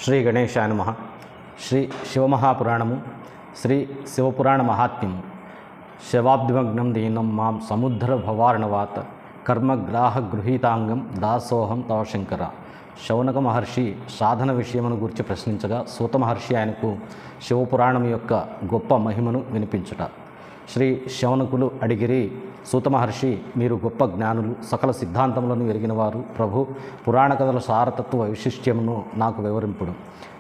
శ్రీ గణేశాయ నమః. శ్రీ శివమహాపురాణము. శ్రీ శివపురాణ మహాత్మ్యము. శవాబ్దిమగ్నం దీనం మాం సముద్ర భవార్ణవాత కర్మగ్రాహ గృహీతాంగం దాసోహం తవ శంకర. శౌనక మహర్షి సాధన విషయమును గురించి ప్రశ్నించగా సూత మహర్షి ఆయనకు శివపురాణం యొక్క గొప్ప మహిమను వినిపించుట. శ్రీ శౌనకులు అడిగిరి, సూత మహర్షి, మీరు గొప్ప జ్ఞానులు, సకల సిద్ధాంతములను ఎరిగినవారు. ప్రభు, పురాణ కథల సారతత్వ వైశిష్ట్యమును నాకు వివరింపుడు.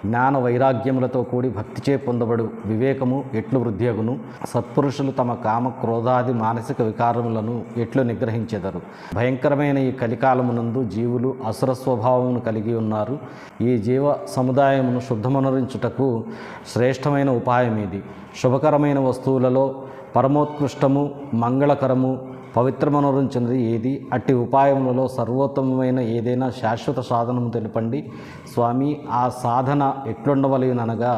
జ్ఞాన వైరాగ్యములతో కూడి భక్తిచే పొందబడు వివేకము ఎట్లు వృద్ధి అగును? సత్పురుషులు తమ కామ క్రోధాది మానసిక వికారములను ఎట్లు నిగ్రహించెదరు? భయంకరమైన ఈ కలికాలమునందు జీవులు అసుర స్వభావమును కలిగి ఉన్నారు. ఈ జీవ సముదాయమును శుద్ధమనరించుటకు శ్రేష్టమైన ఉపాయం ఇది. శుభకరమైన వస్తువులలో పరమోత్కృష్టము, మంగళకరము, పవిత్రమనరించినది ఏది? అట్టి ఉపాయములలో సర్వోత్తమమైన ఏదైనా శాశ్వత సాధనము తెలుపండి స్వామి. ఆ సాధన ఎట్లుండవలెననగా,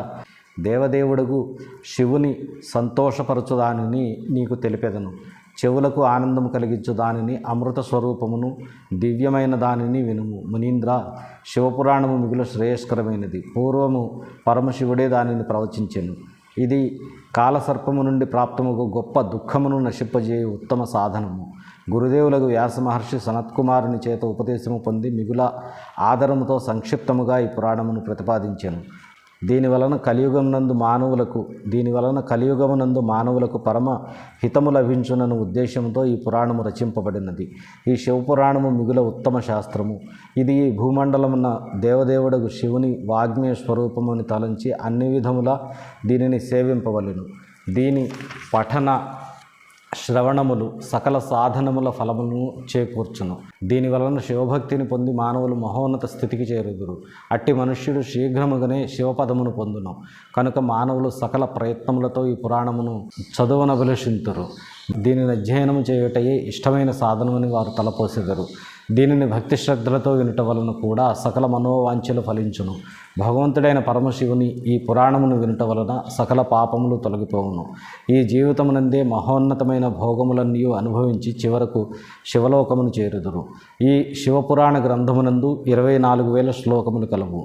దేవదేవుడగు శివుని సంతోషపరచు దానిని నీకు తెలిపెదను. చెవులకు ఆనందము కలిగించు దానిని, అమృత స్వరూపమును, దివ్యమైన దానిని వినుము. మునీంద్ర, శివపురాణము మిగుల శ్రేయస్కరమైనది. పూర్వము పరమశివుడే దానిని ప్రవచించెను. ఇది కాలసర్పము నుండి ప్రాప్తముకు గొప్ప దుఃఖమును నశింపజేయు ఉత్తమ సాధనము. గురుదేవులకు వ్యాస మహర్షి సనత్కుమారుని చేత ఉపదేశము పొంది మిగుల ఆదరముతో సంక్షిప్తముగా ఈ పురాణమును ప్రతిపాదించెను. దీనివలన కలియుగమునందు మానవులకు పరమ హితము లభించునను ఉద్దేశంతో ఈ పురాణము రచింపబడినది. ఈ శివపురాణము మిగుల ఉత్తమ శాస్త్రము. ఇది ఈ భూమండలమున దేవదేవుడకు శివుని వాగ్మేయ స్వరూపముని తలంచి అన్ని విధముల దీనిని సేవింపవలెను. దీని పఠన శ్రవణములు సకల సాధనముల ఫలమును చేకూర్చును. దీనివలన శివభక్తిని పొంది మానవులు మహోన్నత స్థితికి చేరుదురు. అట్టి మనుష్యుడు శీఘ్రముగానే శివపదమును పొందును. కనుక మానవులు సకల ప్రయత్నములతో ఈ పురాణమును చదువునభిలషింతురు. దీనిని అధ్యయనము చేయుటయే ఇష్టమైన సాధనమని వారు తలపోసెదరు. దీనిని భక్తి శ్రద్ధలతో వినుట వలన కూడా సకల మనోవాంఛలు ఫలించును. భగవంతుడైన పరమశివుని ఈ పురాణమును వినుట వలన సకల పాపములు తొలగిపోవును. ఈ జీవితమునందే మహోన్నతమైన భోగములన్నీ అనుభవించి చివరకు శివలోకమును చేరుదురు. ఈ శివపురాణ గ్రంథమునందు 24,000 శ్లోకములు కలవు.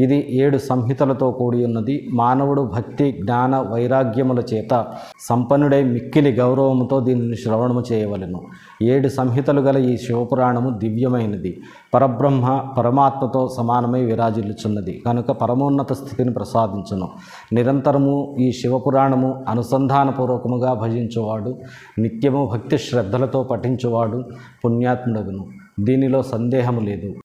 ఇది 7 సంహితలతో కూడి ఉన్నది. మానవుడు భక్తి, జ్ఞాన, వైరాగ్యముల చేత సంపన్నుడై మిక్కిలి గౌరవముతో దీనిని శ్రవణము చేయవలెను. 7 సంహితలు గల ఈ శివపురాణము దివ్యమైనది. పరబ్రహ్మ పరమాత్మతో సమానమై విరాజిల్లుచున్నది కనుక పరమోన్నత స్థితిని ప్రసాదించును. నిరంతరము ఈ శివపురాణము అనుసంధానపూర్వకముగా భజించువాడు, నిత్యము భక్తి శ్రద్ధలతో పఠించువాడు పుణ్యాత్ముడగును. దీనిలో సందేహము లేదు.